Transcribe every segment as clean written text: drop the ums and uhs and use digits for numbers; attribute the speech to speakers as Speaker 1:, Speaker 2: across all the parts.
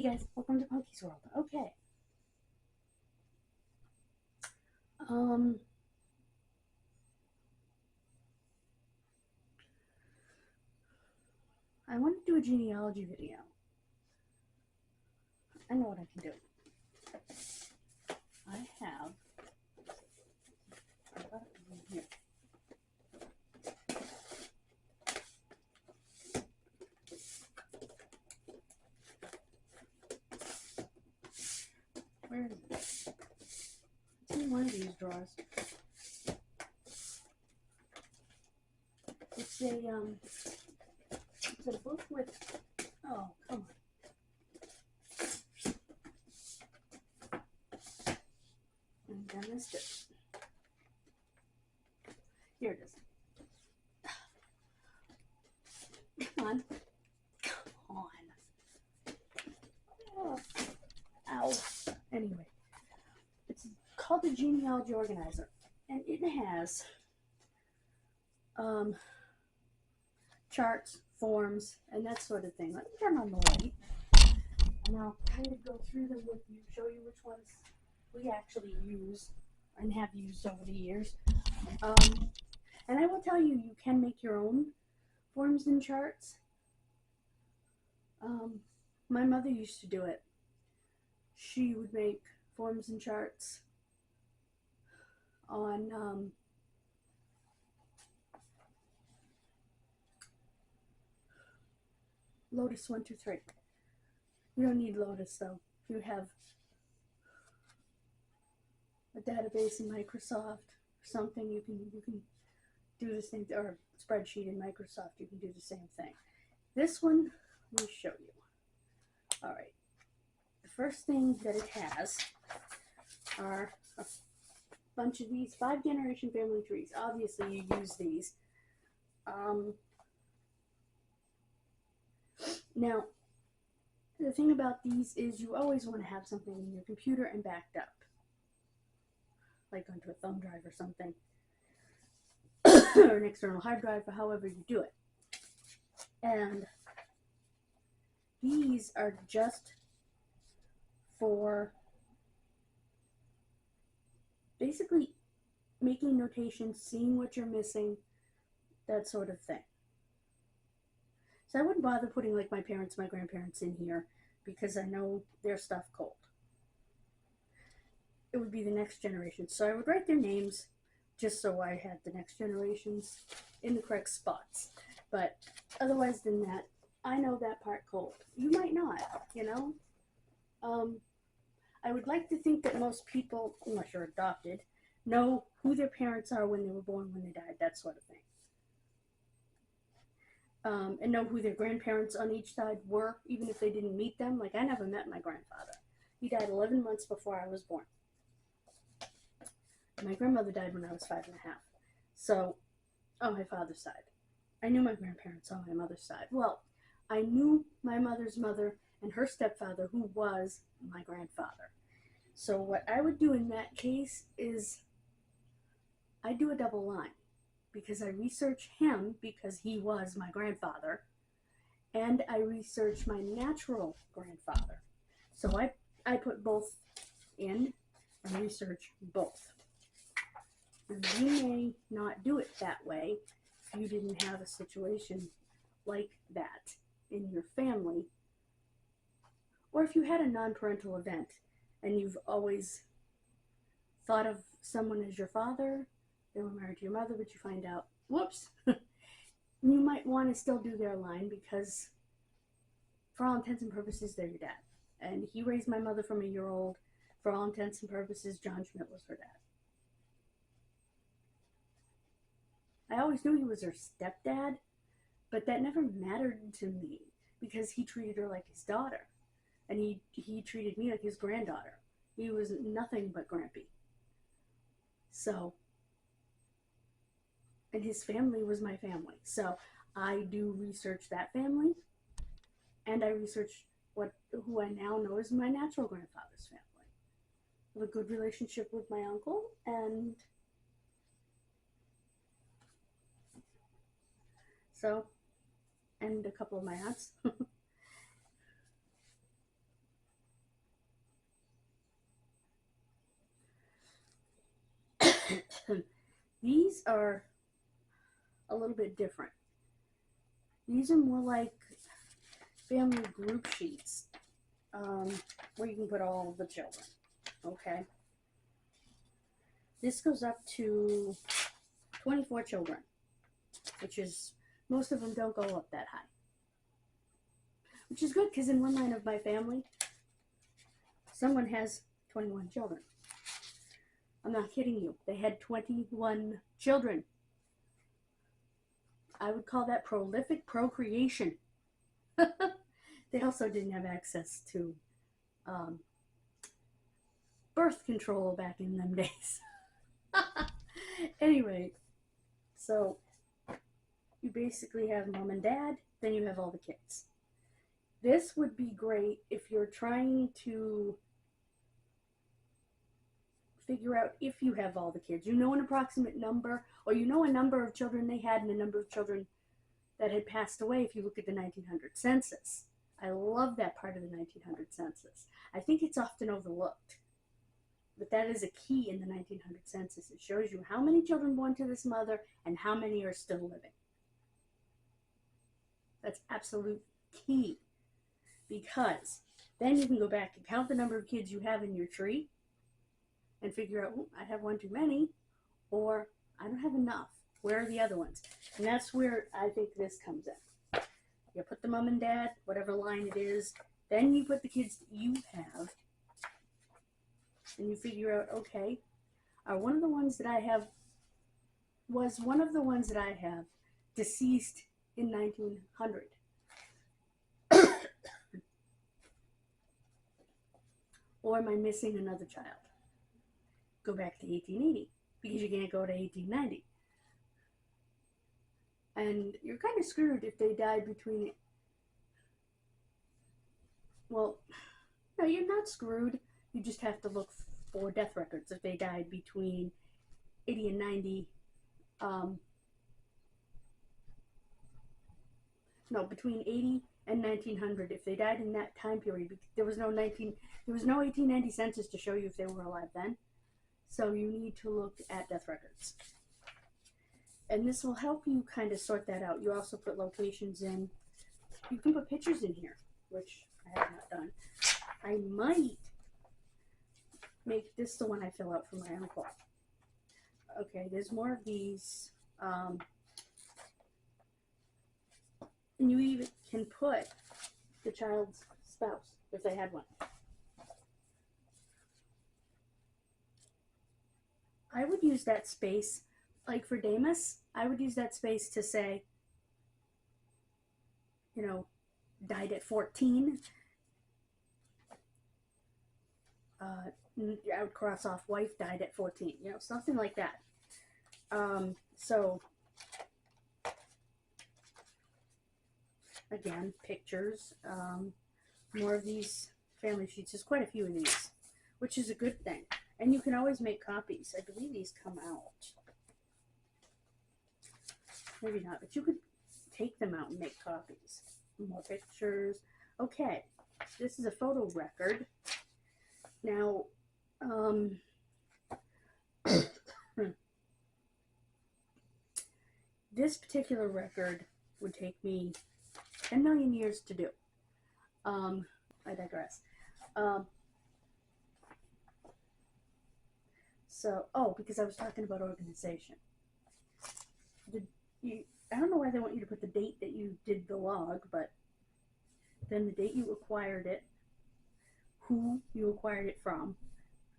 Speaker 1: guys, welcome to Punky's World. Okay. I want to do a genealogy video. I know what I can do. I have here. Where is it? It's in one of these drawers. It's a book with, oh, come on. And I missed it. Here it is. Come on. Come on. Oh. Ow. Anyway, it's called the Genealogy Organizer, and it has charts, forms, and that sort of thing. Let me turn on the light, and I'll kind of go through them with you, show you which ones we actually use and have used over the years. And I will tell you, you can make your own forms and charts. My mother used to do it. She would make forms and charts on Lotus 123. You don't need Lotus though. If you have a database in Microsoft or something, you can do the same, or a spreadsheet in Microsoft, you can do the same thing. This one, let me show you. All right. The first thing that it has are a bunch of these 5-generation family trees. Obviously, you use these. Now, the thing about these is you always want to have something in your computer and backed up, like onto a thumb drive or something, or an external hard drive, or however you do it. And these are just for basically making notations, seeing what you're missing, that sort of thing. So I wouldn't bother putting like my parents, my grandparents in here because I know their stuff cold. It would be the next generation. So I would write their names just so I had the next generations in the correct spots. But otherwise than that, I know that part cold. You might not, you know? I would like to think that most people, unless you're adopted, know who their parents are when they were born, when they died, that sort of thing. And know who their grandparents on each side were, even if they didn't meet them. Like, I never met my grandfather. He died 11 months before I was born. My grandmother died when I was 5 and a half. So, on my father's side. I knew my grandparents on my mother's side. Well, I knew my mother's mother and her stepfather, who was my grandfather. So what I would do in that case is I do a double line, because I research him because he was my grandfather, and I research my natural grandfather. So I put both in and research both. And you may not do it that way if you didn't have a situation like that in your family, or if you had a non-parental event and you've always thought of someone as your father, they were married to your mother, but you find out, whoops, you might want to still do their line because for all intents and purposes, they're your dad. And he raised my mother from a year old. For all intents and purposes, John Schmidt was her dad. I always knew he was her stepdad, but that never mattered to me because he treated her like his daughter. And he treated me like his granddaughter. He was nothing but Grampy. So, and his family was my family. So I do research that family, and I research who I now know is my natural grandfather's family. I have a good relationship with my uncle, and so, and a couple of my aunts. These are a little bit different. These are more like family group sheets, where you can put all the children, okay? This goes up to 24 children, which is, most of them don't go up that high. Which is good, because in one line of my family, someone has 21 children. I'm not kidding you. They had 21 children. I would call that prolific procreation. They also didn't have access to birth control back in them days. Anyway, so you basically have mom and dad, then you have all the kids. This would be great if you're trying to figure out if you have all the kids. You know an approximate number, or you know a number of children they had and a number of children that had passed away if you look at the 1900 census. I love that part of the 1900 census. I think it's often overlooked, but that is a key in the 1900 census. It shows you how many children born to this mother and how many are still living. That's absolute key, because then you can go back and count the number of kids you have in your tree and figure out, I have one too many, or I don't have enough. Where are the other ones? And that's where I think this comes in. You put the mom and dad, whatever line it is, then you put the kids that you have, and you figure out, okay, was one of the ones that I have deceased in 1900? Or am I missing another child? Go back to 1880, because you can't go to 1890. And you're kind of screwed if they died between, well, no, you're not screwed. You just have to look for death records if they died between 80 and 90. No, between 80 and 1900. If they died in that time period, there was no 1890 census to show you if they were alive then. So you need to look at death records. And this will help you kind of sort that out. You also put locations in. You can put pictures in here, which I have not done. I might make this the one I fill out for my uncle. Okay, there's more of these. And you even can put the child's spouse, if they had one. I would use that space, like for Damus, I would use that space to say, died at 14. I would cross off wife, died at 14, something like that. So, again, pictures, more of these family sheets. There's quite a few of these, which is a good thing. And you can always make copies. I believe these come out. Maybe not, but you could take them out and make copies. More pictures. Okay, this is a photo record. Now, this particular record would take me 10 million years to do. I digress. Because I was talking about organization. I don't know why they want you to put the date that you did the log, but then the date you acquired it, who you acquired it from.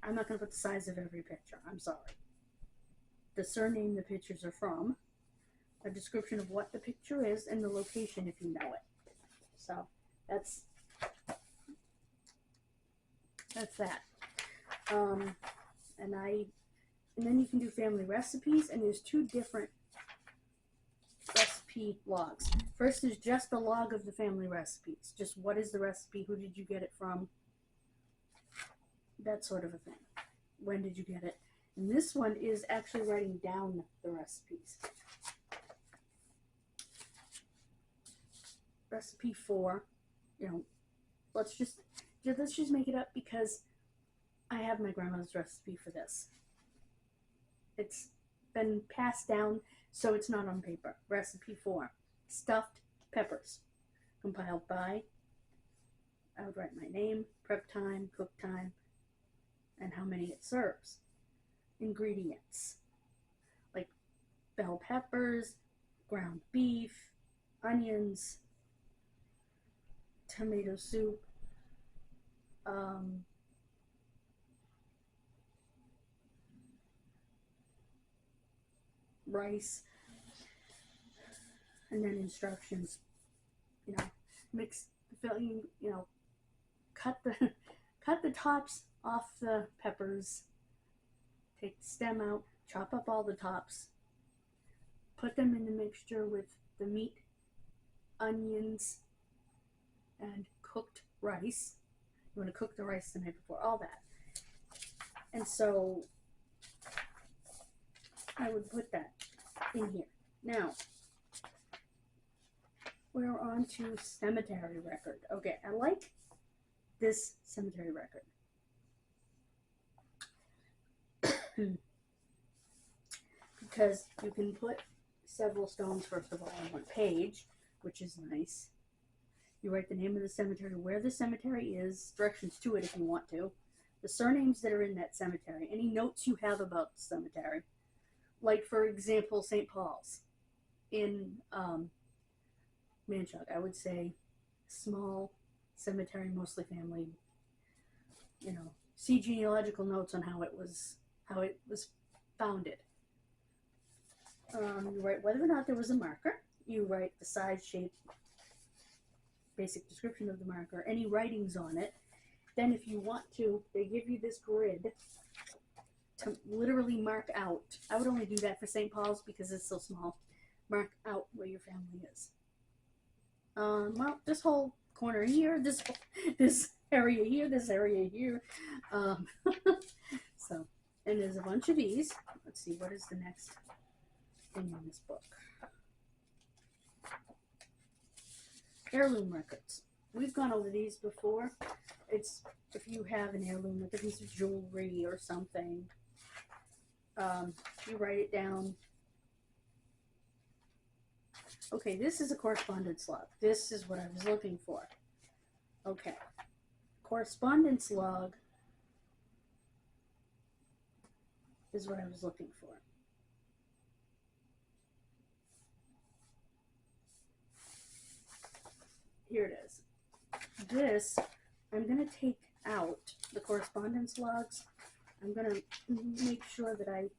Speaker 1: I'm not going to put the size of every picture. I'm sorry. The surname the pictures are from, a description of what the picture is, and the location if you know it. So that's that. And then you can do family recipes, and there's two different recipe logs. First is just the log of the family recipes. Just what is the recipe, who did you get it from, that sort of a thing. When did you get it? And this one is actually writing down the recipes. Recipe for, let's just make it up because I have my grandmother's recipe for this. It's been passed down, so it's not on paper. Recipe 4. Stuffed peppers. Compiled by, I would write my name, prep time, cook time, and how many it serves. Ingredients. Like bell peppers, ground beef, onions, tomato soup, rice, and then instructions. Mix the filling. Cut the tops off the peppers. Take the stem out. Chop up all the tops. Put them in the mixture with the meat, onions, and cooked rice. You want to cook the rice the night before, all that. And so I would put that in here. Now, we're on to cemetery record. Okay, I like this cemetery record. Because you can put several stones, first of all, on one page, which is nice. You write the name of the cemetery, where the cemetery is, directions to it if you want to, the surnames that are in that cemetery, any notes you have about the cemetery. Like, for example, St. Paul's in Manchug. I would say small cemetery, mostly family. See genealogical notes on how it was founded. You write whether or not there was a marker. You write the size, shape, basic description of the marker, any writings on it. Then if you want to, they give you this grid to literally mark out. I would only do that for St. Paul's because it's so small. Mark out where your family is. Well, this whole corner here, this area here, this area here. So, and there's a bunch of these. Let's see, what is the next thing in this book? Heirloom records. We've gone over these before. It's if you have an heirloom, like a piece of jewelry or something. You write it down. Okay, this is a correspondence log. This is what I was looking for. Okay. Correspondence log is what I was looking for. Here it is. This, I'm going to take out the correspondence logs. I'm going to make sure that I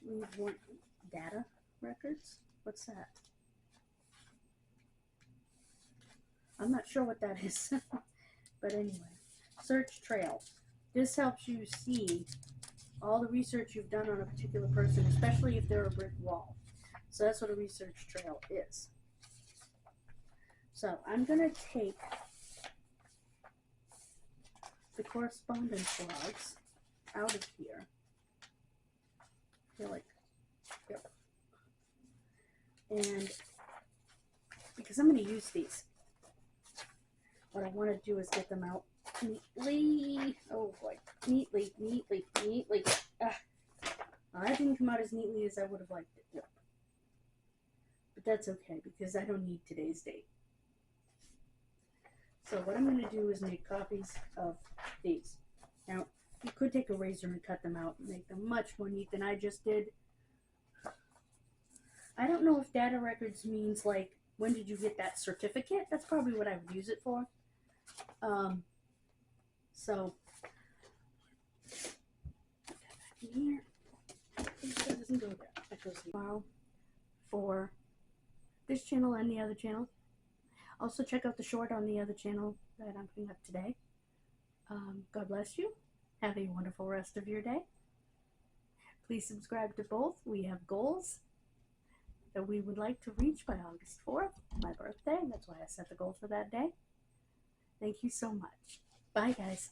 Speaker 1: leave one data records. What's that? I'm not sure what that is. But anyway, search trail. This helps you see all the research you've done on a particular person, especially if they're a brick wall. So that's what a research trail is. So I'm going to take the correspondence logs out of here. I feel like, yep. And because I'm going to use these, what I want to do is get them out neatly. Oh boy, neatly. That didn't come out as neatly as I would have liked it. Yep. But that's okay because I don't need today's date. So what I'm going to do is make copies of these. Now, you could take a razor and cut them out and make them much more neat than I just did. I don't know if data records means like, when did you get that certificate? That's probably what I would use it for. So, here, that doesn't go there. That goes tomorrow for this channel and the other channel. Also, check out the short on the other channel that I'm putting up today. God bless you. Have a wonderful rest of your day. Please subscribe to both. We have goals that we would like to reach by August 4th, my birthday. That's why I set the goal for that day. Thank you so much. Bye, guys.